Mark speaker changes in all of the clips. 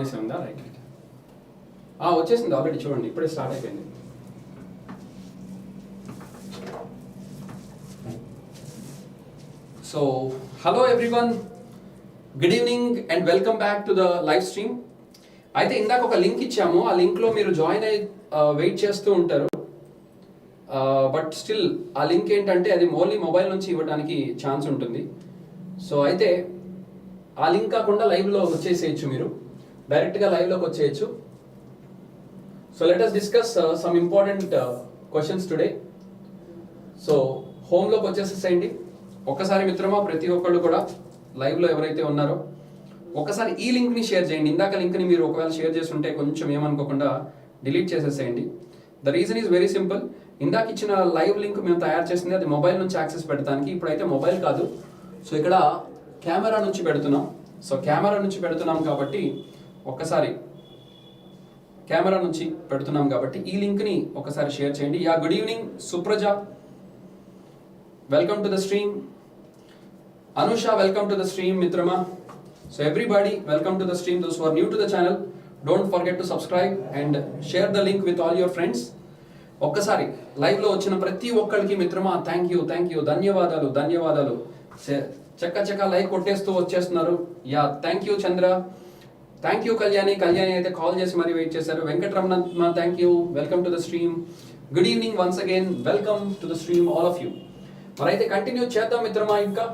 Speaker 1: ఉందా రైట్ వచ్చేసింది ఆల్రెడీ చూడండి ఇప్పుడే స్టార్ట్ అయిపోయింది. So hello everyone, good evening and welcome back to the live stream. అయితే ఇందాక ఒక లింక్ ఇచ్చాము, ఆ లింక్లో మీరు జాయిన్ అయ్యి వెయిట్ చేస్తూ ఉంటారు. బట్ స్టిల్ ఆ లింక్ ఏంటంటే అది ఓన్లీ మొబైల్ నుంచి ఇవ్వడానికి ఛాన్స్ ఉంటుంది. సో అయితే ఆ లింక్ కాకుండా లైవ్లో వచ్చేసేయచ్చు, మీరు డైరెక్ట్గా లైవ్లోకి వచ్చేయచ్చు. So let us discuss some important questions today. సో హోమ్లోకి వచ్చేసేసేయండి ఒక్కసారి మిత్రమా. ప్రతి ఒక్కళ్ళు కూడా లైవ్లో ఎవరైతే ఉన్నారో ఒక్కసారి ఈ లింక్ని షేర్ చేయండి. ఇందాక లింక్ని మీరు ఒకవేళ షేర్ చేస్తుంటే కొంచెం ఏమనుకోకుండా డిలీట్ చేసేసేయండి. The reason is very simple. ఇందాక ఇచ్చిన లైవ్ లింక్ మేము తయారు చేసింది అది మొబైల్ నుంచి యాక్సెస్ పెడతానికి. ఇప్పుడైతే మొబైల్ కాదు, సో ఇక్కడ కెమెరా నుంచి పెడుతున్నాం. సో కెమెరా నుంచి పెడుతున్నాం కాబట్టి ఒక్కసారి కెమెరా నుంచి పెడుతున్నాం కాబట్టి ఈ లింక్ని ఒకసారి షేర్ చేయండి. Yeah, good evening Supraja, welcome to the stream. Anusha, welcome to the stream మిత్రమా. So everybody welcome to the stream. Those who are new to the channel, don't forget to subscribe and share the link with all your friends. ఒక్కసారి లైవ్లో వచ్చిన ప్రతి ఒక్కరికి మిత్రమా thank you, ధన్యవాదాలు ధన్యవాదాలు. చక్క లైక్ కొట్టేస్తూ వచ్చేస్తున్నారు. Yeah, thank you Chandra, thank you Kalyani అయితే కాల్ చేసి మరీ వెయిట్ చేశారు. Venkataramana, thank you, welcome to the stream. Good evening once again, welcome to the stream all of you. మరి అయితే కంటిన్యూ చేద్దాం మిత్రమా ఇంకా.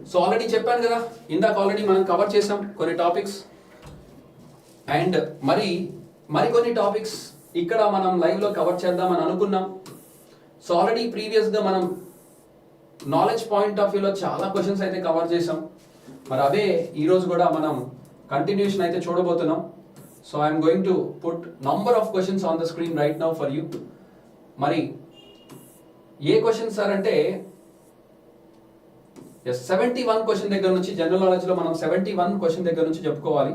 Speaker 1: సో ఆల్రెడీ చెప్పాను కదా, ఇందాక ఆల్రెడీ మనం కవర్ చేసాం కొన్ని టాపిక్స్ అండ్ మరికొన్ని టాపిక్స్ ఇక్కడ మనం లైవ్లో కవర్ చేద్దామని అనుకున్నాం. సో ఆల్రెడీ ప్రీవియస్గా మనం నాలెడ్జ్ పాయింట్ ఆఫ్ వ్యూలో చాలా క్వశ్చన్స్ అయితే కవర్ చేసాం. మరి అవే ఈరోజు కూడా మనం కంటిన్యూషన్ అయితే చూడబోతున్నాం. So I'm going to put number of questions on the screen right now for you. మరి ఏ క్వశ్చన్ సార్ అంటే 71 క్వశ్చన్ దగ్గర నుంచి, జనరల్ నాలెడ్జ్లో మనం 71 క్వశ్చన్ దగ్గర నుంచి చెప్పుకోవాలి.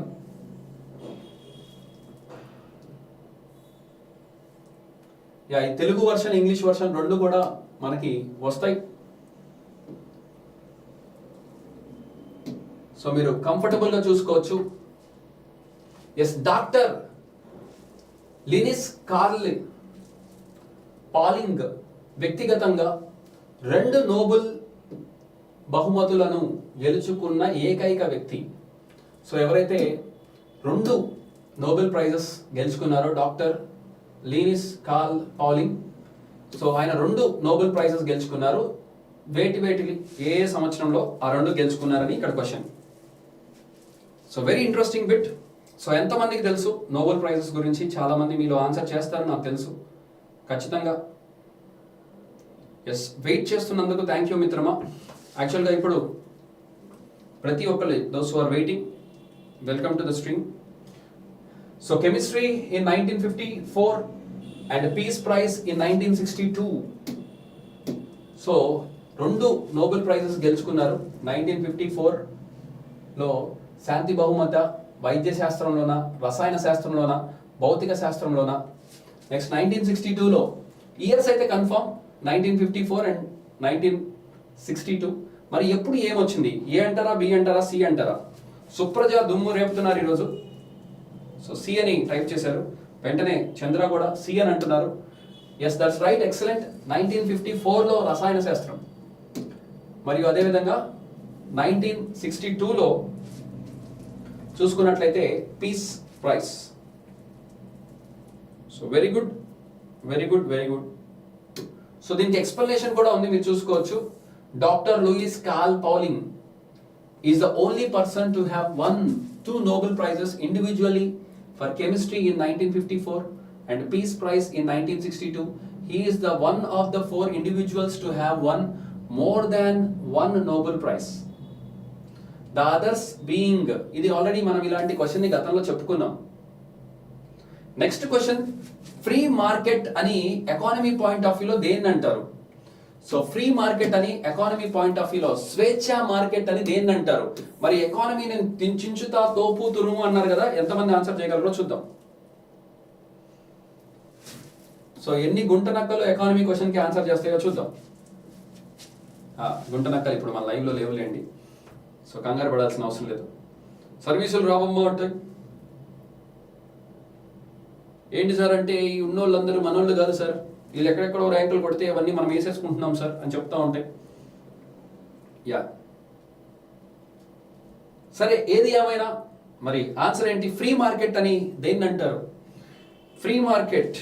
Speaker 1: యా, ఈ తెలుగు వర్షన్ ఇంగ్లీష్ వర్షన్ రెండు కూడా మనకి వస్తాయి. సో మీరు కంఫర్టబుల్గా చూసుకోవచ్చు. Yes, doctor Linus Carl polling వ్యక్తిగతంగా 2 నోబెల్ బహుమతులను గెలుచుకున్న ఏకైక వ్యక్తి. సో ఎవరైతే 2 నోబెల్ ప్రైజెస్ గెలుచుకున్నారో doctor Linus Carl Pauling. So ఆయన 2 నోబెల్ ప్రైజెస్ గెలుచుకున్నారు. వేటి ఏ సంవత్సరంలో ఆ 2 గెలుచుకున్నారని ఇక్కడ question. So very interesting bit. So ఎంతమందికి తెలుసు నోబెల్ ప్రైజెస్ గురించి? చాలా మంది మీలో ఆన్సర్ చేస్తారు, నాకు తెలుసు ఖచ్చితంగా. ఎస్, వెయిట్ చేస్తున్నందుకు థ్యాంక్ యూ మిత్రమా. యాక్చువల్గా ఇప్పుడు ప్రతి ఒక్కరు those who are waiting, welcome to the stream. So chemistry in 1954 and peace prize in 1962. So 2 Nobel prizes గెలుచుకున్నారు. 1954లో శాంతి బహుమత వైద్య శాస్త్రంలోన, రసాయన శాస్త్రంలోన, భౌతిక శాస్త్రంలోన. నెక్స్ట్ 1962లో ఇయర్స్ అయితే కన్ఫర్మ్, 1954 అండ్ 1962. మరి ఎప్పుడు ఏమొచ్చింది? ఏ అంటారా, బి అంటారా, సి అంటారా? సుప్రజ దుమ్ము రేపుతున్నారు ఈరోజు. సో సి అని టైప్ చేశారు, వెంటనే చంద్ర కూడా సి అని అంటున్నారు. Yes, that's right, excellent. 1954లో రసాయన శాస్త్రం, మరియు అదేవిధంగా 1962లో చూసుకున్నట్లయితే peace prize. So very good. So దీనికి ఎక్స్ప్లెనేషన్ కూడా ఉంది, మీరు చూసుకోవచ్చు. Doctor Louis Carl Pauling is the only person to have won 2 Nobel prizes individually for chemistry in 1954 and peace prize in 1962. He is the one of the 4 individuals to have won more than 1 Nobel prize. The others being, ఇది already మనం ఇలాంటి క్వశ్చన్ని గతంలో చెప్పుకున్నాం. Next question, free market అని economy point of వ్యూలో దేన్ని అంటారు? సో ఫ్రీ మార్కెట్ అని ఎకానమీ పాయింట్ ఆఫ్ వ్యూలో, స్వేచ్ఛ మార్కెట్ అని దేన్ని అంటారు? మరి ఎకానమీని చించుతా తోపు తురుము అన్నారు కదా, ఎంతమంది ఆన్సర్ చేయగలరో చూద్దాం. సో ఎన్ని గుంట నక్కలు ఎకానమీ క్వశ్చన్కి ఆన్సర్ చేస్తాయో చూద్దాం. గుంట నక్కలు ఇప్పుడు మన లైవ్లో లేవులేండి, సో కంగారు పడాల్సిన అవసరం లేదు. సర్వీసులు రావమ్మా అంటే ఏంటి సార్ అంటే ఈ ఉన్నోళ్ళందరూ మనోళ్ళు కాదు సార్, వీళ్ళు ఎక్కడెక్కడో ర్యాంకులు కొడితే అవన్నీ మనం వేసేసుకుంటున్నాం సార్ అని చెప్తా ఉంటాయి. యా సరే, ఏది ఏమైనా మరి ఆన్సర్ ఏంటి? ఫ్రీ మార్కెట్ అని దేన్ని అంటారు? Free market.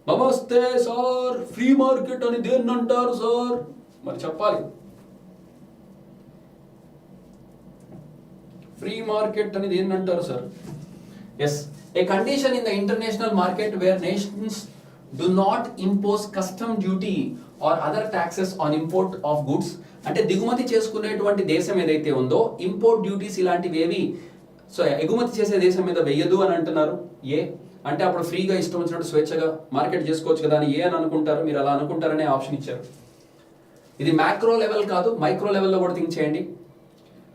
Speaker 1: నమస్తే సార్, ఫ్రీ మార్కెట్ అని దేన్ని అంటారు సార్? మరి చెప్పాలి. ఫ్రీ మార్కెట్ అని దేన్ని అంటారు సార్? Yes, a condition in the international market where nations do not impose custom duty or other taxes on import of goods. అంటే దిగుమతి చేసుకునేటువంటి దేశం ఏదైతే ఉందో ఇంపోర్ట్ డ్యూటీస్ ఇలాంటివి ఏవి సో ఎగుమతి చేసే దేశం మీద వెయ్యదు అని అంటున్నారు. ఏ అంటే అప్పుడు ఫ్రీగా ఇష్టం వచ్చినట్టు స్వేచ్ఛగా మార్కెట్ చేసుకోవచ్చు కదా అని ఏ అని అనుకుంటారు. మీరు అలా అనుకుంటారనే ఆప్షన్ ఇచ్చారు. ఇది మ్యాక్రో లెవెల్ కాదు, మైక్రో లెవెల్లో కూడా థింక్ చేయండి.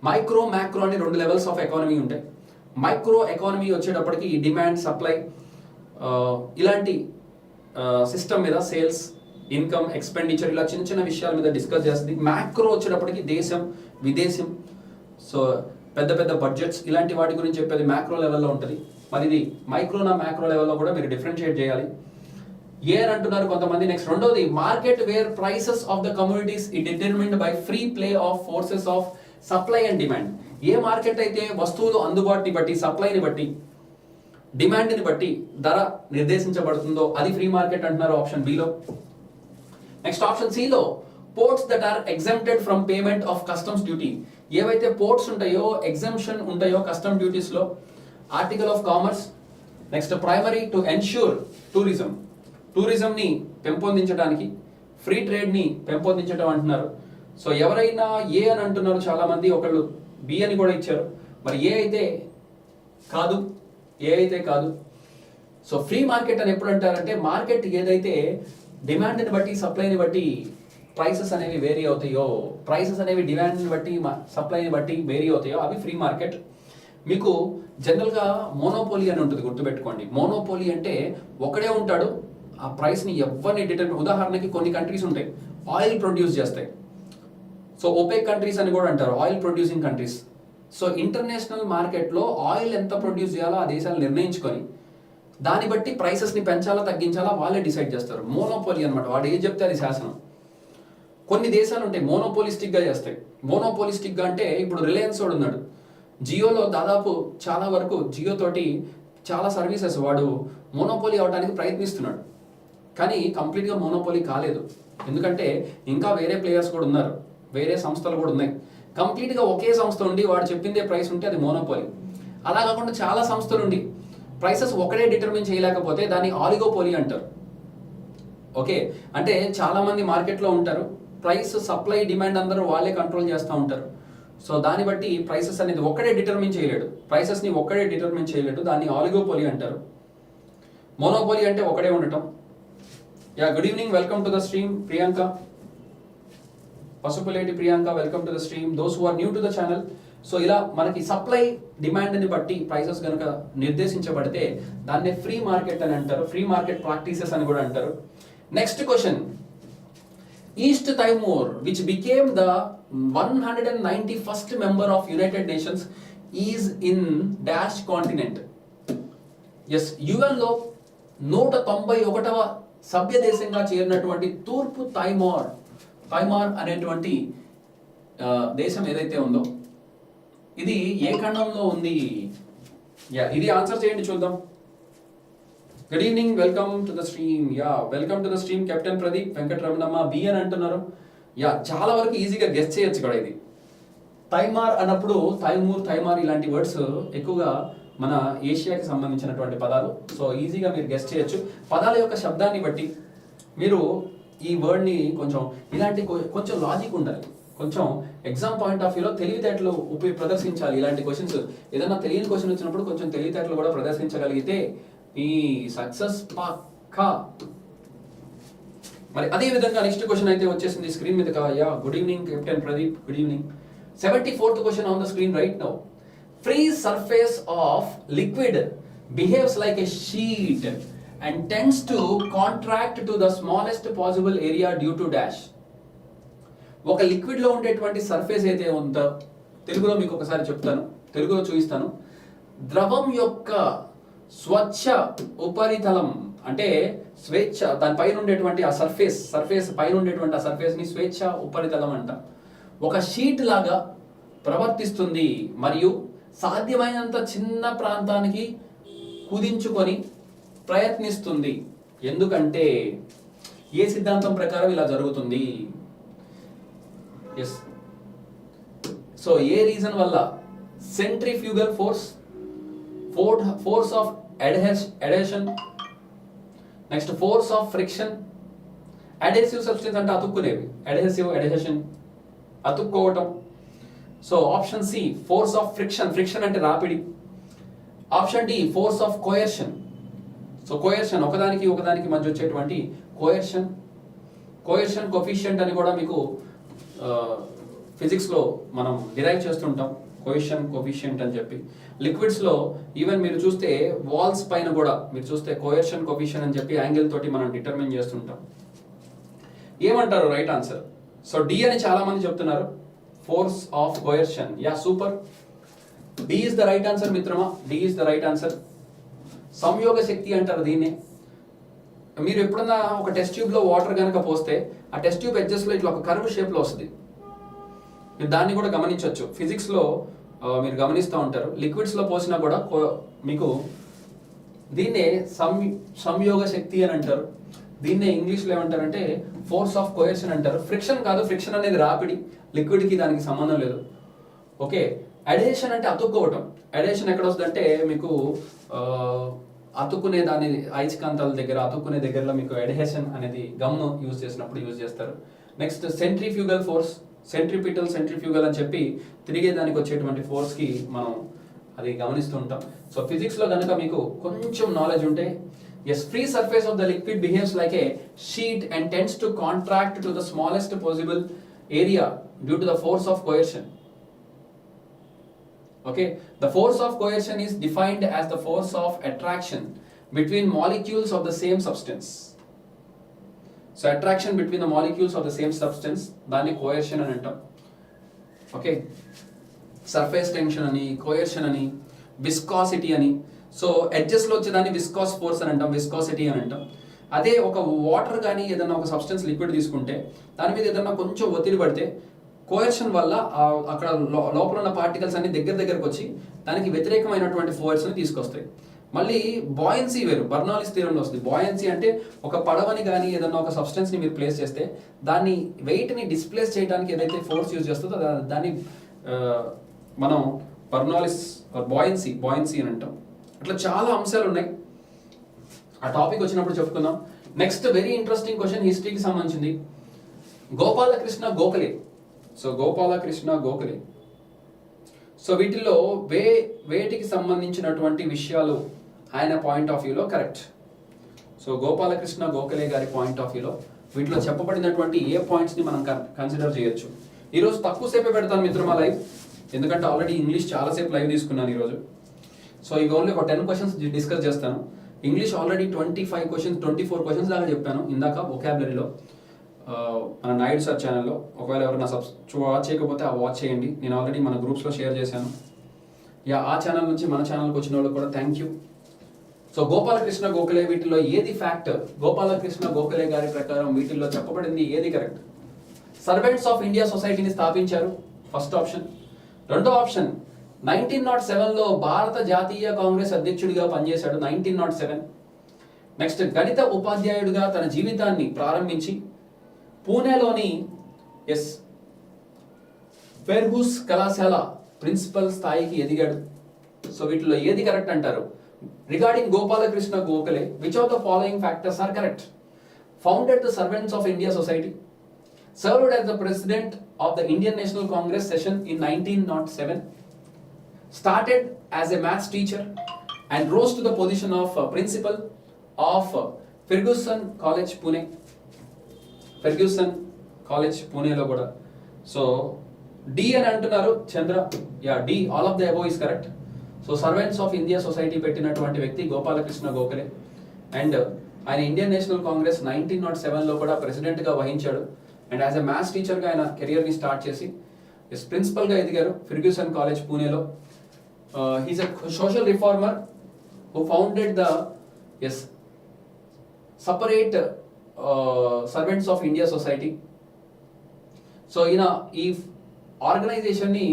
Speaker 1: మైక్రో మ్యాక్రో అని 2 లెవెల్స్ ఆఫ్ ఎకానమీ ఉంటాయి. మైక్రో ఎకానమీ వచ్చేటప్పటికి డిమాండ్ సప్లై ఇలాంటి సిస్టమ్ మీద సేల్స్ ఇన్కమ్ ఎక్స్పెండిచర్ ఇలా చిన్న చిన్న విషయాల మీద డిస్కస్ చేస్తుంది. మ్యాక్రో వచ్చేటప్పటికి దేశం విదేశం సో పెద్ద పెద్ద బడ్జెట్స్ ఇలాంటి వాటి గురించి చెప్పేది మ్యాక్రో లెవెల్లో ఉంటుంది. మరి ఇది మైక్రోనా మ్యాక్రో లెవెల్లో కూడా మీరు డిఫరెన్షియేట్ చేయాలి. ఏ అని అంటున్నారు కొంతమంది. నెక్స్ట్ రెండోది market wear prices of the commodities it determined by free play of forces of supply and demand. A market అయితే వస్తువులు అందుబాటుని బట్టి సప్లైని బట్టి డిమాండ్ని బట్టి ధర నిర్దేశించబడుతుందో అది ఫ్రీ మార్కెట్ అంటున్నారు ఆప్షన్ బిలో. నెక్స్ట్ ఆప్షన్ సిలో ports that are exempted from payment of customs duty. ఏవైతే పోర్ట్స్ ఉంటాయో ఎగ్జెంప్షన్ ఉంటాయో కస్టమ్ డ్యూటీస్ లో article of commerce. Next primary to ensure tourism ని పెంపొందించడానికి ఫ్రీ ట్రేడ్ ని పెంపొందించడం అంటున్నారు. సో ఎవరైనా ఏ అని అంటున్నారు చాలా మంది, ఒకళ్ళు బి అని కూడా ఇచ్చారు. మరి ఏ అయితే కాదు. సో ఫ్రీ మార్కెట్ అని ఎప్పుడు అంటారంటే మార్కెట్ ఏదైతే డిమాండ్ని బట్టి సప్లైని బట్టి ప్రైసెస్ అనేవి వేరీ అవుతాయో, ప్రైసెస్ అనేవి డిమాండ్ని బట్టి సప్లైని బట్టి వేరీ అవుతాయో అవి ఫ్రీ మార్కెట్. మీకు జనరల్గా మోనోపోలీ అని ఉంటుంది, గుర్తుపెట్టుకోండి. మోనోపోలీ అంటే ఒకడే ఉంటాడు, ఆ ప్రైస్ని ఎవరిని డిటర్మిన్. ఉదాహరణకి కొన్ని కంట్రీస్ ఉంటాయి ఆయిల్ ప్రొడ్యూస్ చేస్తాయి, సో ఒపేక్ కంట్రీస్ అని కూడా అంటారు, oil producing countries. So international మార్కెట్లో ఆయిల్ ఎంత ప్రొడ్యూస్ చేయాలో ఆ దేశాలు నిర్ణయించుకొని దాన్ని బట్టి ప్రైసెస్ని పెంచాలా తగ్గించాలా వాళ్ళే డిసైడ్ చేస్తారు. మోనోపోలీ అనమాట, వాడు ఏం చెప్తే అది శాసనం. కొన్ని దేశాలు ఉంటాయి మోనోపోలిస్టిక్గా చేస్తాయి. మోనోపోలిస్టిక్గా అంటే ఇప్పుడు రిలయన్స్ వాడు ఉన్నాడు, జియోలో దాదాపు చాలా వరకు జియో తోటి చాలా సర్వీసెస్ వాడు మోనోపోలీ అవడానికి ప్రయత్నిస్తున్నాడు. కానీ కంప్లీట్గా మోనోపోలీ కాలేదు, ఎందుకంటే ఇంకా వేరే ప్లేయర్స్ కూడా ఉన్నారు, వేరే సంస్థలు కూడా ఉన్నాయి. కంప్లీట్గా ఒకే సంస్థ ఉండి వాడు చెప్పిందే ప్రైస్ ఉంటే అది మోనోపోలీ. అలా కాకుండా చాలా సంస్థలు ఉండి ప్రైసెస్ ఒకడే డిటర్మిన్ చేయలేకపోతే దాన్ని ఆలిగోపోలీ అంటారు. ఓకే, అంటే చాలా మంది మార్కెట్లో ఉంటారు, ప్రైస్ సప్లై డిమాండ్ అందరూ వాళ్ళే కంట్రోల్ చేస్తూ ఉంటారు. సో దాన్ని బట్టి ప్రైసెస్ అనేది ఒక్కడే డిటర్మిన్ చేయలేడు, ప్రైసెస్ని ఒక్కడే డిటర్మిన్ చేయలేడు, దాన్ని ఆలిగోపోలీ అంటారు. మోనోపోలీ అంటే ఒకడే ఉండటం. Yeah, good evening, welcome to the stream Priyanka, Pasupuleti Priyanka, welcome to the stream. Those who are new to the channel. So ఇలా మనకి సప్లై డిమాండ్ని బట్టి ప్రైసెస్ కనుక నిర్దేశించబడితే దాన్ని ఫ్రీ మార్కెట్ అని అంటారు, ఫ్రీ మార్కెట్ ప్రాక్టీసెస్ అని కూడా అంటారు. Next question, East Timor which became the 191st member of United Nations is in dash continent. Yes, యుఎన్లో 191వ సభ్య దేశంగా చేరినటువంటి తూర్పు తైమోర్ అనేటువంటి దేశం ఏదైతే ఉందో ఇది ఏ ఖండంలో ఉంది? యా, ఇది ఆన్సర్ చేయండి చూద్దాం. Good evening, welcome to the stream. Yeah, welcome to the stream captain Pradeep, Venkataramanamma B అని అంటున్నారు. యా, చాలా వరకు ఈజీగా గెస్ చేయొచ్చు కూడా. ఇది తైమార్ అన్నప్పుడు థైమార్ ఇలాంటి వర్డ్స్ ఎక్కువగా మన ఏషియాకి సంబంధించినటువంటి పదాలు. సో ఈజీగా మీరు గెస్ చేయొచ్చు. పదాల యొక్క శబ్దాన్ని బట్టి మీరు ఈ వర్డ్ని కొంచెం ఇలాంటి కొంచెం లాజిక్ ఉండాలి, కొంచెం ఎగ్జామ్ పాయింట్ ఆఫ్ వ్యూలో తెలివితేటలు ప్రదర్శించాలి. ఇలాంటి క్వశ్చన్స్ ఏదైనా తెలియని క్వశ్చన్ వచ్చినప్పుడు కొంచెం తెలివితేటలు కూడా ప్రదర్శించగలిగితే ఈ సక్సెస్ పక్కా. మరి అదే విధంగా నెక్స్ట్ క్వశ్చన్ అయితే వచ్చేసింది స్క్రీన్ మీద. Yeah, good evening captain Pradeep, good evening. 74th question on the screen right now. Free surface of liquid behaves like a sheet and tends to contract to the smallest possible area due to dash. ఒక liquid లో ఉండేటువంటి surface అయితే ఉందో తెలుగులో మీకు ఒకసారి చెప్తాను, తెలుగులో చూపిస్తాను. ద్రవం యొక్క స్వచ్ఛ ఉపరితలం అంటే స్వేచ్ఛ, దాని పైన ఉండేటువంటి ఆ సర్ఫేస్ పైన ఉండేటువంటి ఆ సర్ఫేస్ ని స్వేచ్ఛ ఉపరితలం అంట. ఒక షీట్ లాగా ప్రవర్తిస్తుంది మరియు సాధ్యమైనంత చిన్న ప్రాంతానికి కుదించుకొని ప్రయత్నిస్తుంది. ఎందుకంటే ఏ సిద్ధాంతం ప్రకారం ఇలా జరుగుతుంది? ఎస్, సో ఏ రీజన్ వల్ల? Centrifugal force of adhesion, next force of friction. Adhesive substance అంటే అతుక్కునేవి, అడేషన్ అతుక్కోవటం. So option C force of friction అంటే రాపిడి. Option D force of coercion. So coercion ఒకదానికి మధ్య వచ్చేటువంటి కోయర్షన్ కోఫిషియంట్ అని కూడా మీకు ఫిజిక్స్ లో మనం డిరైవ్ చేస్తుంటాం, కోయర్షన్ కోఫిషియంట్ అని చెప్పి. లిక్విడ్స్ లో ఈవెన్ మీరు చూస్తే వాల్స్ పైన కూడా మీరు చూస్తే కోయర్షన్ కోఫిషియంట్ అని చెప్పి యాంగిల్ తోటి మనం డిటర్మిన్ చేస్తుంటాం. ఏమంటారు రైట్ ఆన్సర్? సో డి అని చాలా మంది చెప్తున్నారు, force of coercion. Yeah, super. D is the right answer మిత్రమా, D is the right answer. సంయోగ శక్తి అంటారు దీన్ని. మీరు ఎప్పుడన్నా ఒక టెస్ట్ ట్యూబ్ లో వాటర్ కనుక పోస్తే ఆ టెస్ట్ ట్యూబ్ ఎడ్జెస్ లో ఇట్లా ఒక కర్వ్ షేప్ లో వస్తుంది. మీరు దాన్ని కూడా గమనించవచ్చు. ఫిజిక్స్ లో మీరు గమనిస్తూ ఉంటారు. లిక్విడ్స్ లో పోసినా కూడా మీకు దీన్నే సంయోగ శక్తి అని అంటారు. దీన్నే ఇంగ్లీష్ లో ఏమంటారంటే ఫోర్స్ ఆఫ్ కోయర్షన్ అంటారు. ఫ్రిక్షన్ కాదు, ఫ్రిక్షన్ అనేది రాపిడి, లిక్విడ్ కి దానికి సంబంధం లేదు. ఓకే, అడేషన్ అంటే అతుక్కోవటం. అడేషన్ ఎక్కడ వస్తుంది అంటే మీకు అతుక్కునే దాని అయస్కాంతాల దగ్గర అతుక్కునే దగ్గరలో మీకు అడేషన్ అనేది గమ్ యూజ్ చేసినప్పుడు యూజ్ చేస్తారు. నెక్స్ట్ సెంట్రిఫ్యూగల్ ఫోర్స్, సెంట్రిఫ్యూగల్ అని చెప్పి తిరిగే దానికి వచ్చేటువంటి ఫోర్స్ కి మనం అది గమనిస్తూ ఉంటాం. సో ఫిజిక్స్ లో కనుక మీకు కొంచెం నాలెడ్జ్ ఉంటే, yes, free surface of the liquid behaves like a sheet and tends to contract to the smallest possible area due to the force of cohesion. Okay, the force of coercion is defined as the force of attraction between molecules of the same substance. So attraction between the molecules of the same substance, దాన్ని coercion అని అంటాం. Okay, surface tension అని, coercion అని, viscosity అని. So edges లో వచ్చేదాన్ని viscous force అని అంటాం, విస్కాసిటీ అని అంటాం. అదే ఒక వాటర్ కానీ ఏదైనా ఒక సబ్స్టెన్స్ లిక్విడ్ తీసుకుంటే దాని మీద ఏదైనా కొంచెం ఒత్తిడి పడితే కోయర్షన్ వల్ల అక్కడ లోపల ఉన్న పార్టికల్స్ అన్ని దగ్గరకు వచ్చి దానికి వ్యతిరేకమైనటువంటి ఫోర్స్ని తీసుకొస్తాయి. మళ్ళీ బాయన్సీ వేరు, బర్నౌలీస్ థియరంలో వస్తుంది. బాయన్సీ అంటే ఒక పడవని కానీ ఏదైనా ఒక సబ్స్టెన్స్ని మీరు ప్లేస్ చేస్తే దాన్ని వెయిట్ని డిస్ప్లేస్ చేయడానికి ఏదైతే ఫోర్స్ యూజ్ చేస్తుందో దాన్ని మనం బర్నౌలీస్ బాయన్సీ అని అంటాం. అట్లా చాలా అంశాలు ఉన్నాయి. ఆ టాపిక్ వచ్చినప్పుడు చెప్పుకుందాం. నెక్స్ట్ వెరీ ఇంట్రెస్టింగ్ క్వశ్చన్, హిస్టరీకి సంబంధించింది. గోపాలకృష్ణ గోఖలే. సో గోపాలకృష్ణ గోఖలే, సో వీటిల్లో వేటికి సంబంధించినటువంటి విషయాలు ఆయన పాయింట్ ఆఫ్ వ్యూలో కరెక్ట్? సో గోపాలకృష్ణ గోఖలే గారి పాయింట్ ఆఫ్ వ్యూలో వీటిలో చెప్పబడినటువంటి ఏ పాయింట్స్ని మనం కన్సిడర్ చేయొచ్చు? ఈరోజు తక్కువసేపే పెడతాను మిత్రమా లైవ్, ఎందుకంటే ఆల్రెడీ ఇంగ్లీష్ చాలాసేపు లైవ్ తీసుకున్నాను ఈరోజు. సో ఇవి ఓన్లీ ఒక 10 క్వశ్చన్స్ డిస్కస్ చేస్తాను. ఇంగ్లీష్ ఆల్రెడీ 24 క్వశ్చన్స్ దాకా చెప్పాను ఇందాక వొకాబులరీలో మన నాయుడు సార్ ఛానల్లో. ఒకవేళ ఎవరైనా వాచ్ చేయకపోతే ఆ వాచ్ చేయండి, నేను ఆల్రెడీ మన గ్రూప్స్లో షేర్ చేశాను. ఆ ఛానల్ నుంచి మన ఛానల్కి వచ్చిన వాళ్ళకి కూడా thank you. So Gopalakrishna Gokhale వీటిలో ఏది ఫ్యాక్ట్? గోపాలకృష్ణ గోఖలే గారి ప్రకారం వీటిల్లో చెప్పబడింది ఏది కరెక్ట్? సర్వెంట్స్ ఆఫ్ ఇండియా సొసైటీని స్థాపించారు, ఫస్ట్ ఆప్షన్. రెండో ఆప్షన్, 1907లో భారత జాతీయ కాంగ్రెస్ అధ్యక్షుడిగా పనిచేశాడు, 1907. నెక్స్ట్, గణిత ఉపాధ్యాయుడిగా తన జీవితాన్ని ప్రారంభించి పూణేలోని ఫెర్గూస్ కళాశాల ప్రిన్సిపల్ స్థాయికి ఎదిగాడు. సో వీటిలో ఏది కరెక్ట్ అంటారు? Regarding Gopal Krishna Gokhale, which of the following factors are correct? Founded the servants of India society, served as the president of the Indian National Congress session in 1907, started as a maths teacher and rose to the position of principal of Ferguson College, Pune. Ferguson College, Pune lo kuda. So D అని అంటున్నారు Chandra. Yeah, D, all of the above is correct. So servants of India society పెట్టినటువంటి వ్యక్తి Gopal Krishna Gokhale. And ఆయన Indian National Congress 1907లో కూడా ప్రెసిడెంట్గా వహించాడు. And as a maths టీచర్గా ఆయన కెరియర్ని స్టార్ట్ చేసి ప్రిన్సిపల్గా ఎదిగారు ఫెర్గ్యూసన్ కాలేజ్ పూణేలో. He's a social reformer who founded the separate servants of India society. So ఈయన ఈ ఆర్గనైజేషన్ని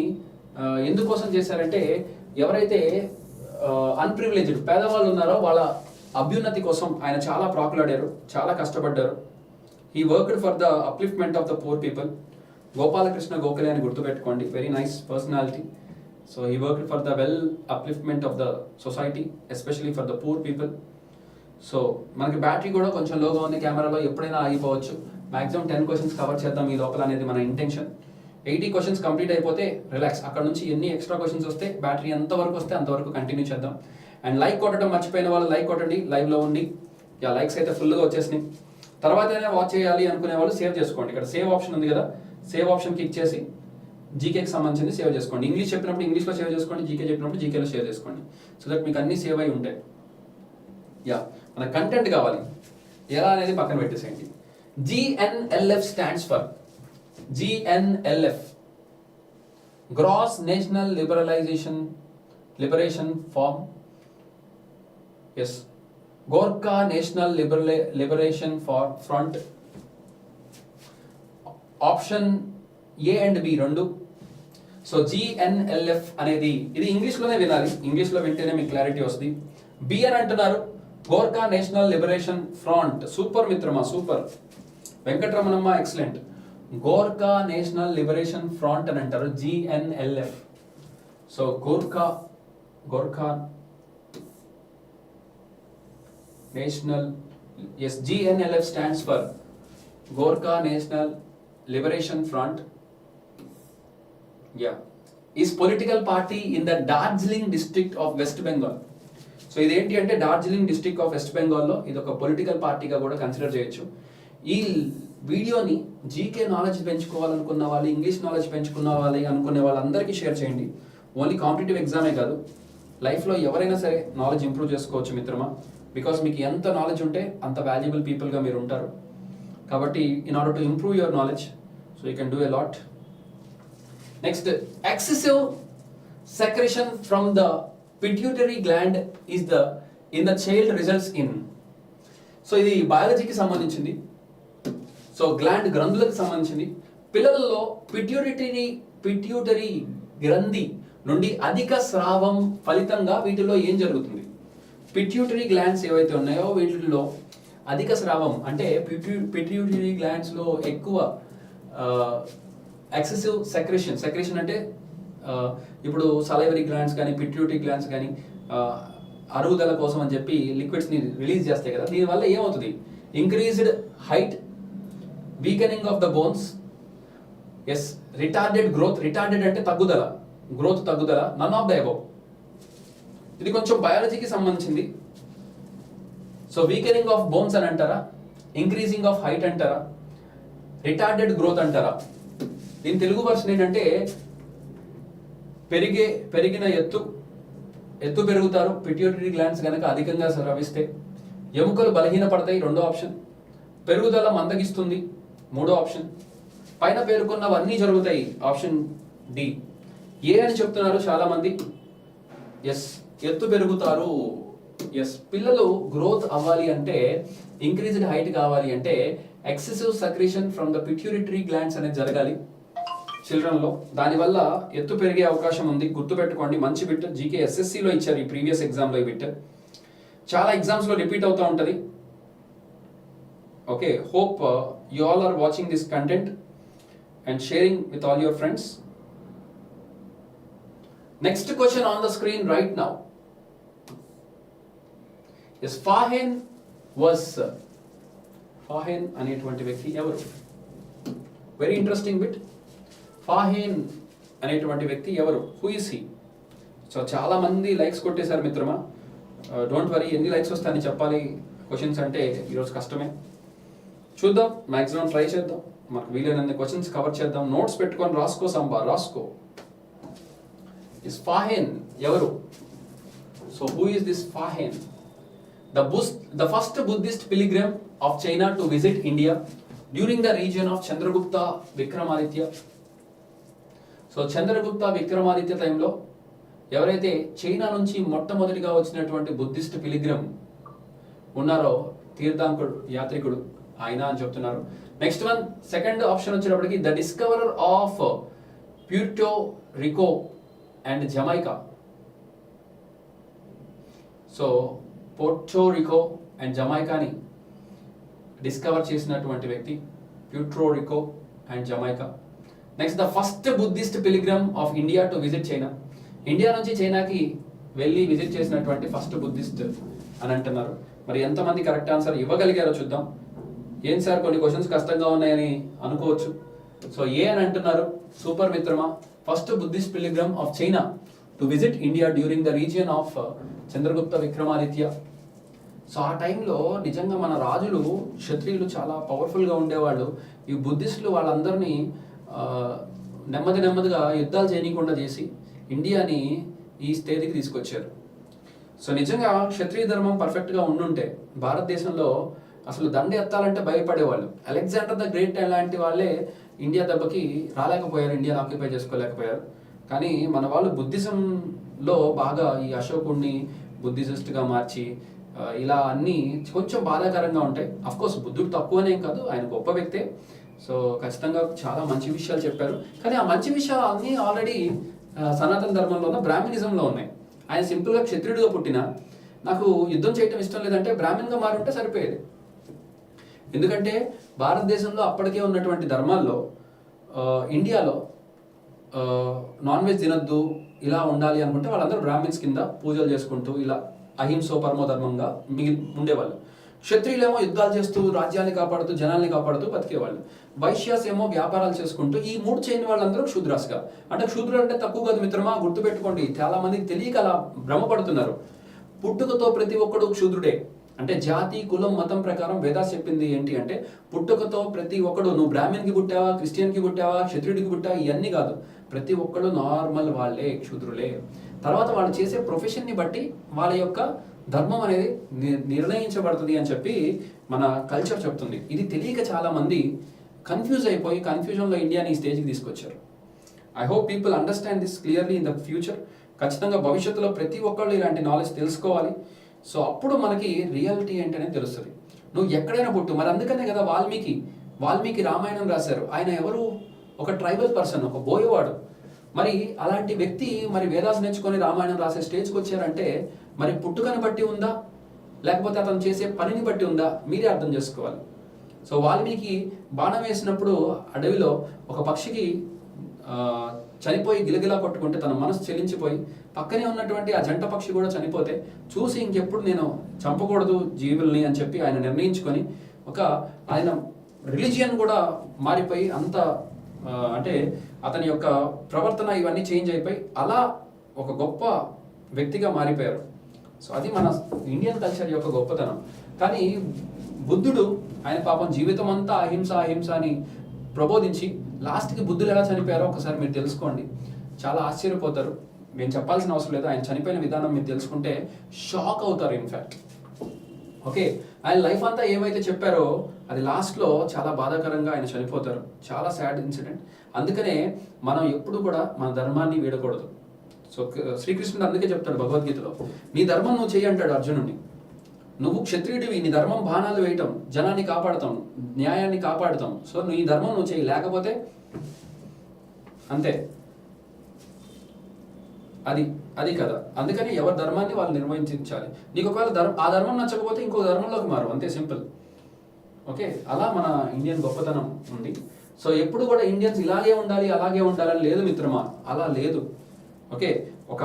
Speaker 1: ఎందుకోసం చేశారంటే ఎవరైతే అన్ప్రివిలేజ్డ్ పేదవాళ్ళు ఉన్నారో వాళ్ళ అభ్యున్నతి కోసం ఆయన చాలా ప్రాకులాడారు, చాలా కష్టపడ్డారు. He worked for the upliftment of the poor people. Gopalakrishna Gokhale అని గుర్తుపెట్టుకోండి, very nice personality. So he worked for the well upliftment of the society, especially for the poor people. So మనకి బ్యాటరీ కూడా కొంచెం లోగా ఉంది కెమెరాలో, ఎప్పుడైనా ఆగిపోవచ్చు. మాక్సిమం 10 క్వశ్చన్స్ కవర్ చేద్దాం ఈ లోపల అనేది మన ఇంటెన్షన్. 80 క్వశ్చన్స్ కంప్లీట్ అయిపోతే రిలాక్స్. అక్కడ నుంచి ఎన్ని ఎక్స్ట్రా క్వశ్చన్స్ వస్తే బ్యాటరీ ఎంతవరకు వస్తే అంతవరకు కంటిన్యూ చేద్దాం. అండ్ లైక్ కొట్టడం మర్చిపోయిన వాళ్ళు లైక్ కొట్టండి లైవ్లో ఉండి. లైక్స్ అయితే ఫుల్గా వచ్చేసినాయి. తర్వాత వాచ్ చేయాలి అనుకునే వాళ్ళు సేవ్ చేసుకోండి. ఇక్కడ సేవ్ ఆప్షన్ ఉంది కదా, సేవ్ ఆప్షన్ క్లిక్ చేసి జీకేకి సంబంధించింది సేవ్ చేసుకోండి. ఇంగ్లీష్ చెప్పినప్పుడు ఇంగ్లీష్లో సేవ్ చేసుకోండి, జీకే చెప్పినప్పుడు జీకేలో సేవ్ చేసుకోండి. సో దట్ మీకు అన్ని సేవ్ అయి ఉంటాయి. మన కంటెంట్ కావాలి ఎలా అనేది పక్కన పెట్టేసేయండి. GNLF stands for GNLF, gross national liberation form. Gorkha national liberation front. Option A and B రెండు. సో GNLF అనేది ఇది ఇంగ్లీష్లోనే వినాలి, ఇంగ్లీష్లో వింటేనే మీకు క్లారిటీ వస్తుంది. B అని అంటున్నారు, Gorkha national liberation Front. Super మిత్రమా, super. Venkataramanamma excellent. Gorkha national liberation Front అని అంటారు GNLF. So Gorkha National GNLF stands for Gorkha national liberation Front. Is political party in the Darjeeling district of West Bengal. So ఇదేంటి అంటే డార్జిలింగ్ డిస్ట్రిక్ట్ ఆఫ్ వెస్ట్ బెంగాల్లో ఇది ఒక పొలిటికల్ పార్టీగా కూడా కన్సిడర్ చేయొచ్చు. ఈ వీడియోని జీకే నాలెడ్జ్ పెంచుకోవాలనుకున్న వాళ్ళు, ఇంగ్లీష్ నాలెడ్జ్ పెంచుకున్న అనుకునే వాళ్ళందరికీ షేర్ చేయండి. ఓన్లీ కాంపిటేటివ్ ఎగ్జామే కాదు, లైఫ్లో ఎవరైనా సరే నాలెడ్జ్ ఇంప్రూవ్ చేసుకోవచ్చు మిత్రమా. బికాస్ మీకు ఎంత నాలెడ్జ్ ఉంటే అంత వాల్యుబుల్ పీపుల్గా మీరు ఉంటారు. కాబట్టి in order to improve your knowledge, so you can do a lot. Next, excessive secretion from the pituitary gland in the child results in. So ఇది బయాలజీకి సంబంధించింది. సో గ్లాండ్ గ్రంథులకు సంబంధించింది. పిల్లలలో పిట్యూటరీ గ్రంథి నుండి అధిక స్రావం ఫలితంగా వీటిలో ఏం జరుగుతుంది? పిట్యూటరీ గ్లాండ్స్ ఏవైతే ఉన్నాయో వీటిల్లో అధిక స్రావం అంటే పిట్యూటరీ గ్లాండ్స్ లో ఎక్కువ ఎక్సెసివ్ సెక్రేషన్ అంటే ఇప్పుడు సలైవరీ గ్లాండ్స్ కానీ పిట్యూటరీ గ్లాండ్స్ కానీ అరుగుదల కోసం అని చెప్పి లిక్విడ్స్ ని రిలీజ్ చేస్తాయి కదా. దీనివల్ల ఏమవుతుంది? Increased height, weakening of the bones, retarded growth. Retarded అంటే తగ్గుదల, గ్రోత్ తగ్గుదల. None of the above. ఇది కొంచెం బయాలజీకి సంబంధించింది. సో వీకెనింగ్ ఆఫ్ బోన్స్ అని అంటారా, ఇంక్రీజింగ్ ఆఫ్ హైట్ అంటారా, రిటార్డెడ్ గ్రోత్ అంటారా? దీని తెలుగు వర్షన్ ఏంటంటే పెరిగిన ఎత్తు పెరుగుతారు పిట్యూటరీ గ్లాండ్స్ కనుక అధికంగా స్రవిస్తే. ఎముకలు బలహీనపడతాయి, రెండో ఆప్షన్. పెరుగుదల మందగిస్తుంది, మూడో ఆప్షన్. పైన పేర్కొన్నవన్నీ జరుగుతాయి, ఆప్షన్ డి. ఏ అని చెప్తున్నారు చాలా మంది. ఎత్తు పెరుగుతారు. పిల్లలు గ్రోత్ అవ్వాలి అంటే, ఇంక్రీజ్డ్ హైట్ కావాలి అంటే excessive secretion from the pituitary glands అనేది జరగాలి చిల్డ్రన్ లో. దానివల్ల ఎత్తు పెరిగే అవకాశం ఉంది. గుర్తుపెట్టుకోండి, మంచి బిట్. జీకే ఎస్ఎస్సిలో ఇచ్చారు, ఈ ప్రీవియస్ ఎగ్జామ్ లో ఈ బిట్ చాలా ఎగ్జామ్స్ లో రిపీట్ అవుతూ ఉంటది. Okay, hope you all are watching this content and sharing with all your friends. Next question on the screen right now is Fahen అనేటువంటి వ్యక్తి ఎవరు? Very interesting bit. ఫాహెన్ అనేటువంటి వ్యక్తి ఎవరు? Who is he? సో చాలా మంది లైక్స్ కొట్టేశారు మిత్రమా. డోంట్ వరీ, ఎన్ని లైక్స్ వస్తాయని చెప్పాలి క్వశ్చన్స్ అంటే ఈరోజు కష్టమే. చూద్దాం, మ్యాక్సిమం ట్రై చేద్దాం, మనకు వీలైనన్ని క్వశ్చన్స్ కవర్ చేద్దాం. నోట్స్ పెట్టుకొని రాసుకో. ఇస్ ఫాహెన్ ఎవరు? So who is this Fahien? The first Buddhist pilgrim of China to visit India during the region of Chandragupta Vikramaditya. So Chandragupta Vikramaditya టైంలో ఎవరైతే చైనా నుంచి మొట్టమొదటిగా వచ్చినటువంటి బుద్ధిస్ట్ పిలిగ్రమ్ ఉన్నారో, తీర్థాంకుడు, యాత్రికుడు ఆయన అని చెప్తున్నారు. నెక్స్ట్ వన్, సెకండ్ ఆప్షన్ వచ్చేటప్పటికి the discoverer of Puerto Rico and Jamaica. So Puerto Rico and జమైకాని డిస్కవర్ చేసినటువంటి వ్యక్తి Puerto Rico and Jamaica. Next, the first Buddhist pilgrim of India to visit China. India నుంచి చైనాకి వెళ్ళి visit చేసినటువంటి first Buddhist అని అంటున్నారు. మరి ఎంతమంది కరెక్ట్ ఆన్సర్ ఇవ్వగలిగారో చూద్దాం. ఏం సార్ కొన్ని క్వశ్చన్స్ కష్టంగా ఉన్నాయని అనుకోవచ్చు. సో ఏ అని అంటున్నారు. సూపర్ మిత్రమా. First Buddhist pilgrim of China to visit India during the region of Chandragupta Vikramaditya. So ఆ టైంలో నిజంగా మన రాజులు, క్షత్రియులు చాలా పవర్ఫుల్గా ఉండేవాళ్ళు. ఈ బుద్ధిస్టులు వాళ్ళందరినీ నెమ్మదిగా యుద్ధాలు చేయకుండా చేసి ఇండియాని ఈ స్టేజ్కి తీసుకొచ్చారు. సో నిజంగా క్షత్రియ ధర్మం పర్ఫెక్ట్గా ఉండుంటే భారతదేశంలో అసలు దండ ఎత్తాలంటే భయపడేవాళ్ళు. అలెగ్జాండర్ ద గ్రేట్ లాంటి వాళ్ళే ఇండియా దెబ్బకి రాలేకపోయారు, ఇండియాని ఆక్యుపై చేసుకోలేకపోయారు. కానీ మన వాళ్ళు బుద్ధిజంలో బాగా ఈ అశోకుడిని బుద్ధిజిస్ట్గా మార్చి ఇలా అన్నీ కొంచెం బాధాకరంగా ఉంటాయి. అఫ్కోర్స్ బుద్ధుడు తక్కువనేం కాదు, ఆయన గొప్ప వ్యక్తే. సో ఖచ్చితంగా చాలా మంచి విషయాలు చెప్పారు. కానీ ఆ మంచి విషయాలు అన్నీ ఆల్రెడీ సనాతన ధర్మంలో ఉన్న బ్రాహ్మణిజంలో ఉన్నాయి. ఆయన సింపుల్గా క్షత్రియుడిగా పుట్టిన, నాకు యుద్ధం చేయటం ఇష్టం లేదంటే బ్రాహ్మణ్గా మారి ఉంటే సరిపోయేది. ఎందుకంటే భారతదేశంలో అప్పటికే ఉన్నటువంటి ధర్మాల్లో ఇండియాలో నాన్ వెజ్ తినద్దు ఇలా ఉండాలి అనుకుంటే వాళ్ళందరూ బ్రాహ్మిన్స్ కింద పూజలు చేసుకుంటూ ఇలా అహింసో పరమో ధర్మంగా ఉండేవాళ్ళు. క్షత్రియులేమో యుద్ధాలు చేస్తూ రాజ్యాన్ని కాపాడుతూ జనాల్ని కాపాడుతూ బతికేవాళ్ళు. వైశ్యాస్ ఏమో వ్యాపారాలు చేసుకుంటూ, ఈ మూడు చేయని వాళ్ళందరూ క్షూద్రాస్గా. అంటే క్షూద్రులు అంటే తక్కువ కాదు మిత్రమా, గుర్తుపెట్టుకోండి. చాలా మందికి తెలియక అలా భ్రమపడుతున్నారు. పుట్టుకతో ప్రతి ఒక్కడు క్షూద్రుడే. అంటే జాతి, కులం, మతం ప్రకారం వేదాస్ చెప్పింది ఏంటి అంటే పుట్టుకతో ప్రతి ఒక్కడు, నువ్వు బ్రాహ్మణ్కి పుట్టావా, క్రిస్టియన్కి పుట్టావా, క్షత్రుడికి పుట్టావా, ఇవన్నీ కాదు. ప్రతి ఒక్కడు నార్మల్ వాళ్ళే, క్షూద్రులే. తర్వాత వాళ్ళు చేసే ప్రొఫెషన్ని బట్టి వాళ్ళ యొక్క ధర్మం అనేది నిర్ణయించబడుతుంది అని చెప్పి మన కల్చర్ చెప్తుంది. ఇది తెలియక చాలా మంది కన్ఫ్యూజ్ అయిపోయి కన్ఫ్యూజన్లో ఇండియాని ఈ స్టేజ్కి తీసుకొచ్చారు. I hope people understand this clearly in the future. ఖచ్చితంగా భవిష్యత్తులో ప్రతి ఒక్కళ్ళు ఇలాంటి నాలెడ్జ్ తెలుసుకోవాలి. సో అప్పుడు మనకి రియాలిటీ ఏంటనేది తెలుస్తుంది. నువ్వు ఎక్కడైనా పుట్టు. మరి అందుకనే కదా వాల్మీకి రామాయణం రాశారు. ఆయన ఎవరు? ఒక ట్రైబల్ పర్సన్, ఒక బోయవాడు. మరి అలాంటి వ్యక్తి మరి వేదాస్ నేర్చుకొని రామాయణం రాసే స్టేజ్కి వచ్చారంటే మరి పుట్టుకని బట్టి ఉందా, లేకపోతే అతను చేసే పనిని బట్టి ఉందా, మీరే అర్థం చేసుకోవాలి. సో వాల్మీకి బాణం వేసినప్పుడు అడవిలో ఒక పక్షికి చనిపోయి గిలగిలా కొట్టుకుంటే తన మనసు చెలించిపోయి పక్కనే ఉన్నటువంటి ఆ జంట పక్షి కూడా చనిపోతే చూసి ఇంకెప్పుడు నేను చంపకూడదు జీవుల్ని అని చెప్పి ఆయన నిర్ణయించుకొని ఆయన రిలీజియన్ కూడా మారిపోయి అంత అంటే అతని యొక్క ప్రవర్తన ఇవన్నీ చేంజ్ అయిపోయి అలా ఒక గొప్ప వ్యక్తిగా మారిపోయారు. సో అది మన ఇండియన్ కల్చర్ యొక్క గొప్పతనం. కానీ బుద్ధుడు ఆయన పాపం జీవితం అంతా అహింస అని ప్రబోధించి లాస్ట్కి బుద్ధుడు ఎలా చనిపోయారో ఒకసారి మీరు తెలుసుకోండి. చాలా ఆశ్చర్యపోతారు. మేము చెప్పాల్సిన అవసరం లేదు. ఆయన చనిపోయిన విధానం మీరు తెలుసుకుంటే షాక్ అవుతారు. ఇన్ఫ్యాక్ట్ ఓకే, ఆయన లైఫ్ అంతా ఏమైతే చెప్పారో అది లాస్ట్లో చాలా బాధాకరంగా ఆయన చనిపోతారు. చాలా సాడ్ ఇన్సిడెంట్. అందుకనే మనం ఎప్పుడు కూడా మన ధర్మాన్ని వీడకూడదు. సో శ్రీకృష్ణుడు అందుకే చెప్తాడు భగవద్గీతలో, నీ ధర్మం నువ్వు చెయ్యి అంటాడు అర్జునుడిని. నువ్వు క్షత్రియుడివి, నీ ధర్మం బాణాలు వేయటం, జనాన్ని కాపాడతాం, న్యాయాన్ని కాపాడుతాం. సో నీ ధర్మం నువ్వు చెయ్యి, లేకపోతే అంతే. అది కదా. అందుకని ఎవరి ధర్మాన్ని వాళ్ళు నిర్వహించాలి. నీకు ఒకవేళ ఆ ధర్మం నచ్చకపోతే ఇంకో ధర్మంలోకి మారు, అంతే సింపుల్. ఓకే, అలా మన ఇండియన్ గొప్పతనం ఉంది. సో ఎప్పుడు కూడా ఇండియన్స్ ఇలాగే ఉండాలి అలాగే ఉండాలని లేదు మిత్రమా, అలా లేదు. ఓకే, ఒక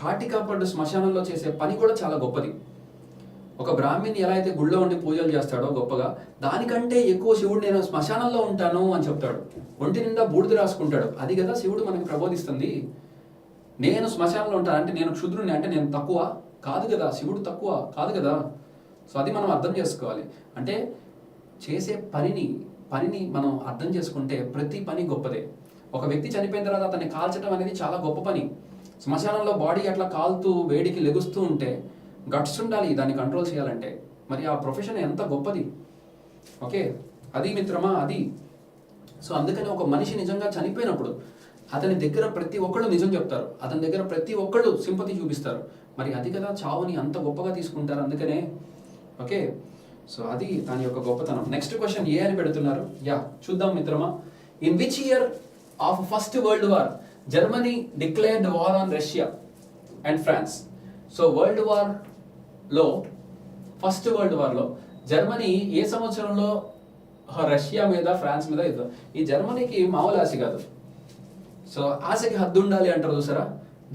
Speaker 1: కాటి కాపాడు శ్మశానంలో చేసే పని కూడా చాలా గొప్పది. ఒక బ్రాహ్మణి ఎలా అయితే గుళ్ళో ఉండి పూజలు చేస్తాడో గొప్పగా, దానికంటే ఎక్కువ శివుడు నేను శ్మశానంలో ఉంటాను అని చెప్తాడు. ఒంటి నిండా బూడిద రాసుకుంటాడు. అది కదా శివుడు మనకి ప్రబోధిస్తుంది. నేను శ్మశానంలో ఉంటాను అంటే నేను క్షుద్రుని అంటే నేను తక్కువ కాదు కదా, శివుడు తక్కువ కాదు కదా. సో అది మనం అర్థం చేసుకోవాలి. అంటే చేసే పనిని మనం అర్థం చేసుకుంటే ప్రతి పని గొప్పదే. ఒక వ్యక్తి చనిపోయిన తర్వాత అతన్ని కాల్చడం అనేది చాలా గొప్ప పని. శ్మశానంలో బాడీ అట్లా కాలుతూ వేడికి లెగుస్తూ ఉంటే గట్స్ ఉండాలి దాన్ని కంట్రోల్ చేయాలంటే. మరి ఆ ప్రొఫెషన్ ఎంత గొప్పది. ఓకే, అది మిత్రమా, అది. సో అందుకని ఒక మనిషి నిజంగా చనిపోయినప్పుడు అతని దగ్గర ప్రతి ఒక్కళ్ళు నిజం చెప్తారు, అతని దగ్గర ప్రతి ఒక్కళ్ళు సింపతి చూపిస్తారు. మరి అది కదా చావుని అంత గొప్పగా తీసుకుంటారు. అందుకనే ఓకే, సో అది దాని యొక్క గొప్పతనం. నెక్స్ట్ క్వశ్చన్ ఏ అని పెడుతున్నారు. చూద్దాం మిత్రమా. In which year of first world war Germany declared war on Russia and France? So world వార్లో ఫస్ట్ వరల్డ్ వార్లో జర్మనీ ఏ సంవత్సరంలో రష్యా మీద ఫ్రాన్స్ మీద యుద్ధం? ఈ జర్మనీకి మామూలు ఆశ కాదు. సో ఆశకి హద్దు ఉండాలి అంటారు చూసారా,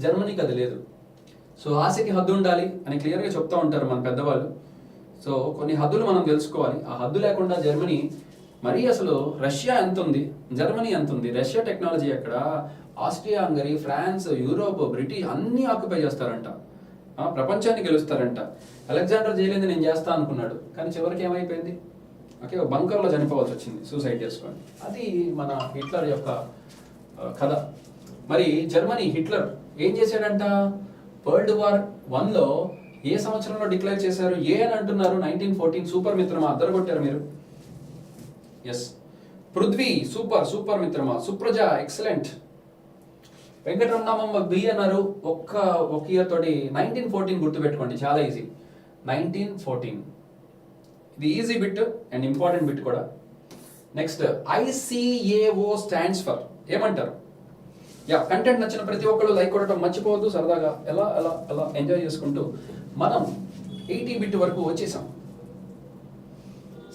Speaker 1: జర్మనీకి అది లేదు. సో ఆశకి హద్దు ఉండాలి అని క్లియర్గా చెప్తూ ఉంటారు మన పెద్దవాళ్ళు. సో కొన్ని హద్దులు మనం తెలుసుకోవాలి. ఆ హద్దు లేకుండా జర్మనీ మరీ అసలు రష్యా ఎంత ఉంది, జర్మనీ ఎంత ఉంది, రష్యా టెక్నాలజీ ఎక్కడ, Austria Hungary, France, Europe, British అన్నీ ఆక్యుపై చేస్తారంట, ప్రపంచాన్ని గెలుస్తారంట. అలెగ్జాండర్ చేయలేదు నేను చేస్తా అనుకున్నాడు, కానీ చివరికి ఏమైపోయింది? ఓకే, బంకర్లో చనిపోవాల్సి వచ్చింది, సూసైడ్ చేసుకొని. అది మన హిట్లర్ యొక్క కథ. మరి జర్మనీ హిట్లర్ ఏం చేశాడంట? వరల్డ్ వార్ 1లో ఏ సంవత్సరంలో డిక్లేర్ చేశారు? ఏ అని అంటున్నారు 1914. సూపర్ మిత్రమా, అద్దరు కొట్టారు మీరు. ఎస్, పృథ్వీ సూపర్ సూపర్ మిత్రమా. సుప్రజ ఎక్సలెంట్. వెంకటరమణమ్మ బి అన్నారు. ఒక ఇయర్ తోటి 1914 గుర్తుపెట్టుకోండి, చాలా ఈజీ. 1914 ఇది easy bit and important bit కూడా. నెక్స్ట్ ICAO స్టాండ్స్ ఫర్ ఏమంటారు? కంటెంట్ నచ్చిన ప్రతి ఒక్కళ్ళు లైక్ కొట్టడం మర్చిపోవద్దు. సరదాగా ఎలా ఎలా ఎలా ఎంజాయ్ చేసుకుంటూ మనం 80 బిట్ వరకు వచ్చేసాం.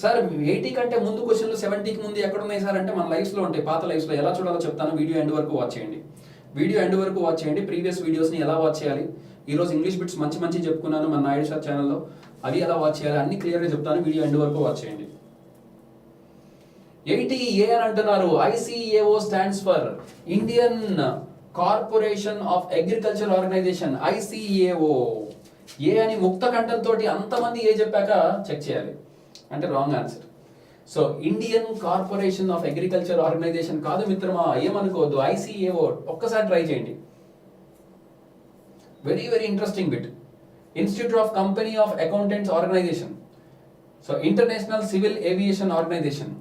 Speaker 1: సార్ 80 కంటే ముందు క్వశ్చన్లు 70కి ముందు ఎక్కడ ఉన్నాయి సార్ అంటే మన లైఫ్స్లో ఉంటాయి, పాత లైఫ్స్లో. ఎలా చూడాలో చెప్తాను, వీడియో ఎండ్ వరకు వాచ్ చేయండి. వీడియో ఎండ్ వరకు వాచ్ చేయండి. ప్రీవియస్ వీడియోస్ని ఎలా వాచ్ చేయాలి, ఈరోజు ఇంగ్లీష్ బిట్స్ మంచి చెప్పుకున్నాను మన నాయుడు సార్ ఛానల్లో, అవి ఎలా వాచ్ చేయాలి అన్ని క్లియర్గా చెప్తాను. వీడియో ఎండ్ వరకు వాచ్ చేయండి. 80A అని అంటున్నారు. ICAO stands for Indian corporation of agriculture organization. ICAO A అని ముక్త కంఠంతో అంతమంది ఏ చెప్పాక చెక్ చేయాలి అంటే wrong answer. So Indian corporation of agriculture organization కాదు మిత్రమా, ఏమనుకోవద్దు. ICAO ఒక్కసారి ట్రై చేయండి. Very very interesting bit. Institute of company of accountants organization. So international civil aviation organization.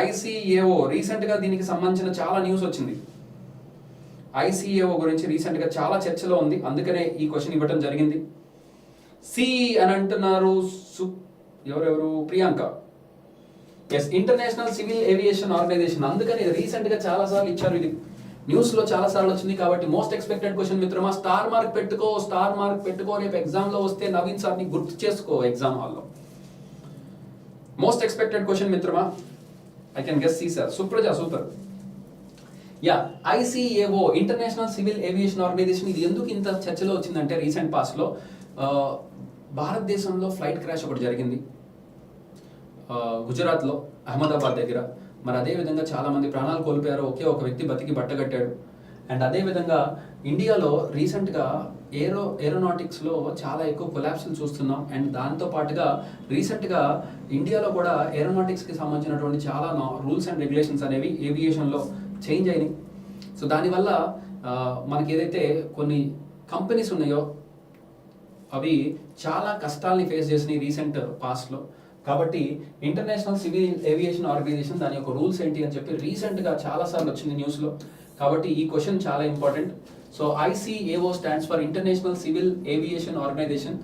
Speaker 1: ICAO recent గా దీనికి సంబంధించిన చాలా న్యూస్ వచ్చింది. ICAO గురించి రీసెంట్ గా చాలా చర్చలో ఉంది, అందుకనే ఈ క్వశ్చన్ ఇవ్వడం జరిగింది. సి అని అంటున్నారు. ఎవరెవరు? Priyanka. Yes, international civil aviation organization. అందుకని రీసెంట్ గా చాలా సార్లు ఇచ్చారు, ఇది న్యూస్ లో చాలా సార్లు వచ్చింది. కాబట్టి మోస్ట్ ఎక్స్పెక్టెడ్ క్వశ్చన్ మిత్రమా. స్టార్ మార్క్ పెట్టుకో. రేపు ఎగ్జామ్ లో వస్తే నవీన్ సార్ ని గుర్తు చేసుకో ఎగ్జామ్ హాల్లో. మోస్ట్ ఎక్స్పెక్టెడ్ క్వశ్చన్ మిత్రమా. I can guess C sir. Supraja, super. ICAO international civil aviation organization. ఇది ఎందుకు ఇంత చర్చలో వచ్చిందంటే రీసెంట్ పాస్ట్ లో భారతదేశంలో ఫ్లైట్ క్రాష్ ఒకటి జరిగింది గుజరాత్లో, అహ్మదాబాద్ దగ్గర. మరి అదే విధంగా చాలా మంది ప్రాణాలు కోల్పోయారు, ఒకే ఒక వ్యక్తి బతికి బట్టగట్టాడు. అండ్ అదే విధంగా ఇండియాలో రీసెంట్గా ఏరోనాటిక్స్లో చాలా ఎక్కువ కొలాప్స్లు చూస్తున్నాం. అండ్ దాంతో పాటుగా రీసెంట్గా ఇండియాలో కూడా ఏరోనాటిక్స్కి సంబంధించినటువంటి చాలా రూల్స్ అండ్ రెగ్యులేషన్స్ అనేవి ఏవియేషన్లో చేంజ్ అయినాయి. సో దానివల్ల మనకి ఏదైతే కొన్ని కంపెనీస్ ఉన్నాయో అవి చాలా కష్టాలని ఫేస్ చేసినాయి రీసెంట్ పాస్ట్లో. కాబట్టి ఇంటర్నేషనల్ సివిల్ ఏవియేషన్ ఆర్గనైజేషన్ దాని యొక్క రూల్స్ ఏంటి అని చెప్పి రీసెంట్గా చాలాసార్లు వచ్చింది న్యూస్లో. కాబట్టి ఈ క్వశ్చన్ చాలా important. So ICAO stands for International civil aviation Organization.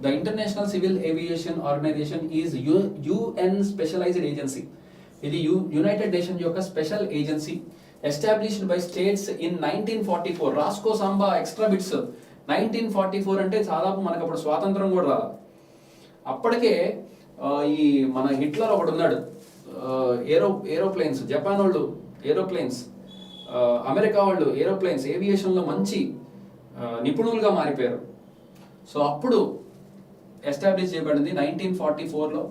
Speaker 1: The International civil aviation Organization is UN specialised agency. ఇది యునైటెడ్ నేషన్ యొక్క special agency established by states in 1944. రాస్కో సంబా ఎక్స్ట్రా బిట్స్. 1944 అంటే దాదాపు మనకు అప్పుడు స్వాతంత్రం కూడా రాదు. అప్పటికే ఈ మన హిట్లర్ ఒకడు ఉన్నాడు. ఏరోప్లేన్స్, జపాన్ వాళ్ళు ఏరోప్లేన్స్, అమెరికా వాళ్ళు ఏరోప్లేన్స్, ఏవియేషన్లో మంచి నిపుణులుగా మారిపోయారు. సో అప్పుడు ఎస్టాబ్లిష్ చేయబడింది 1944లో.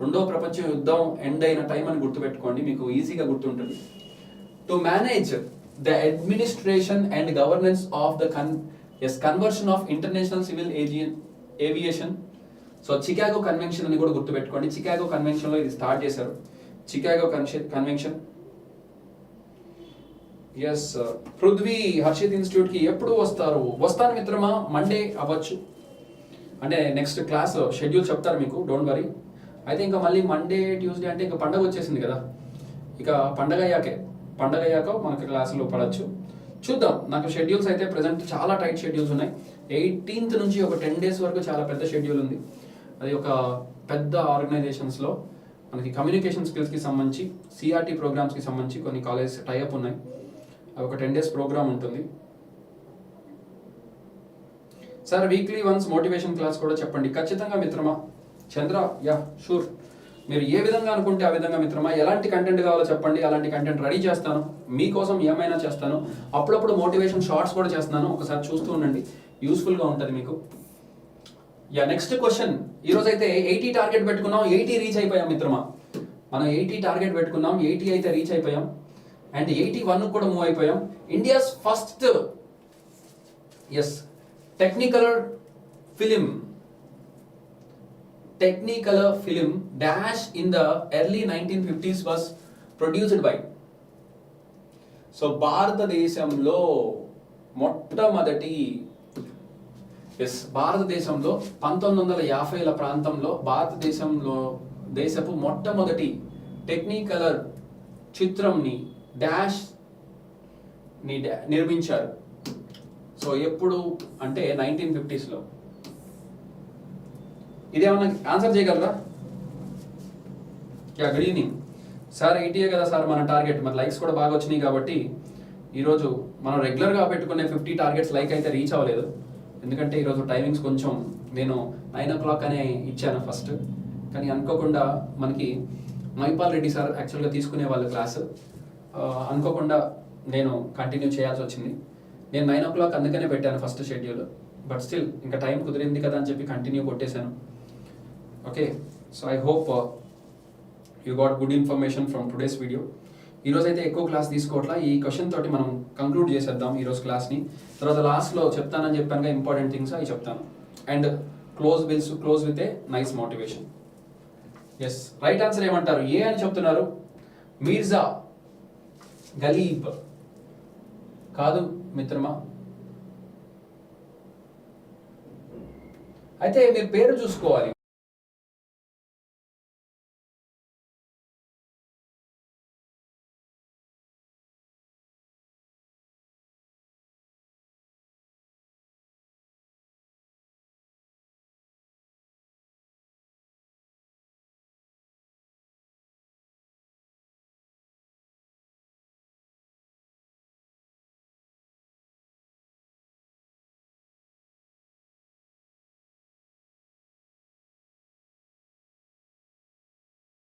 Speaker 1: రెండో ప్రపంచ యుద్ధం ఎండ్ అయిన టైం అని గుర్తుపెట్టుకోండి, మీకు ఈజీగా గుర్తుంటుంది. To manage the administration and governance of the conversion of International civil Aviation. So Chicago Convention అని కూడా గుర్తుపెట్టుకోండి. చికాగో కన్వెన్షన్లో ఇది స్టార్ట్ చేశారు. Chicago Convention. Yes, Prithvi Harshit ఇన్స్టిట్యూట్కి ఎప్పుడు వస్తాను మిత్రమా. మండే అవ్వచ్చు, అంటే నెక్స్ట్ క్లాస్ షెడ్యూల్ చెప్తారు మీకు, డోంట్ వరీ. అయితే ఇంకా మళ్ళీ మండే ట్యూస్డే అంటే ఇంకా పండగ వచ్చేసింది కదా, ఇక పండగ అయ్యాక మనకి క్లాసులు పడవచ్చు. చూద్దాం. నాకు షెడ్యూల్స్ అయితే ప్రజెంట్ చాలా టైట్ షెడ్యూల్స్ ఉన్నాయి. 18th నుంచి ఒక 10 days వరకు చాలా పెద్ద షెడ్యూల్ ఉంది. అది ఒక పెద్ద ఆర్గనైజేషన్స్లో మనకి కమ్యూనికేషన్ స్కిల్స్కి సంబంధించి సిఆర్టీ ప్రోగ్రామ్స్కి సంబంధించి కొన్ని కాలేజ్ టైఅప్ ఉన్నాయి. అది ఒక 10 days ప్రోగ్రామ్ ఉంటుంది. Sir weekly once motivation class కూడా చెప్పండి. ఖచ్చితంగా మిత్రమా. చంద్ర, యా షూర్. మీరు ఏ విధంగా అనుకుంటే ఆ విధంగా మిత్రమా. ఎలాంటి కంటెంట్ కావాలో చెప్పండి, అలాంటి కంటెంట్ రెడీ చేస్తాను. మీకోసం ఏమైనా చేస్తాను. అప్పుడప్పుడు మోటివేషన్ షార్ట్స్ కూడా చేస్తున్నాను, ఒకసారి చూస్తూ ఉండండి, యూస్ఫుల్గా ఉంటుంది మీకు. Yeah next question. ఈరోజు అయితే 80 టార్గెట్ పెట్టుకున్నాం, 80 రీచ్ అయిపోయాం మిత్రమా. మనం 80 టార్గెట్ పెట్టుకున్నాం, 80 అయితే రీచ్ అయిపోయాం. అండ్ 81 కూడా మూవ్ అయిపోయాం. India's first Technicolor film dash in the early 1950s was produced by. So భారతదేశంలో మొట్టమొదటి భారతదేశంలో 1950ల ప్రాంతంలో దేశపు మొట్టమొదటి టెక్నికలర్ చిత్రంని డాష్ ని నిర్మించారు. సో ఎప్పుడు అంటే 1950sలో. ఇదేమన్నా ఆన్సర్ చేయగలరా? Yeah good evening sir. 80 కదా సార్ మన టార్గెట్. మరి లైక్స్ కూడా బాగా వచ్చినాయి కాబట్టి ఈరోజు మనం రెగ్యులర్గా పెట్టుకునే 50 టార్గెట్స్ లైక్ అయితే రీచ్ అవ్వలేదు. ఎందుకంటే ఈరోజు టైమింగ్స్ కొంచెం నేను 9 o'clock అనే ఇచ్చాను ఫస్ట్. కానీ అనుకోకుండా మనకి మైపాల్ రెడ్డి సార్ యాక్చువల్గా తీసుకునే వాళ్ళ క్లాస్ అనుకోకుండా నేను కంటిన్యూ చేయాల్సి వచ్చింది. నేను 9 o'clock అందుకనే పెట్టాను ఫస్ట్ షెడ్యూల్. బట్ స్టిల్ ఇంకా టైం కుదిరింది కదా అని చెప్పి కంటిన్యూ కొట్టేశాను. Okay, so I hope you got good information from today's video. ఈరోజు అయితే ఎక్కువ క్లాస్ తీసుకోవట్లా. ఈ క్వశ్చన్ తోటి మనం కంక్లూడ్ చేసేద్దాం ఈరోజు క్లాస్ని. తర్వాత లాస్ట్లో చెప్తానని చెప్పానుగా ఇంపార్టెంట్ థింగ్స్ అవి చెప్తాను. And close with a nice motivation. Yes, right answer ఏమంటారు? ఏ అని చెప్తున్నారు. మీర్జా గలీబ్ కాదు మిత్రమా. అయితే మీరు పేరు చూసుకోవాలి.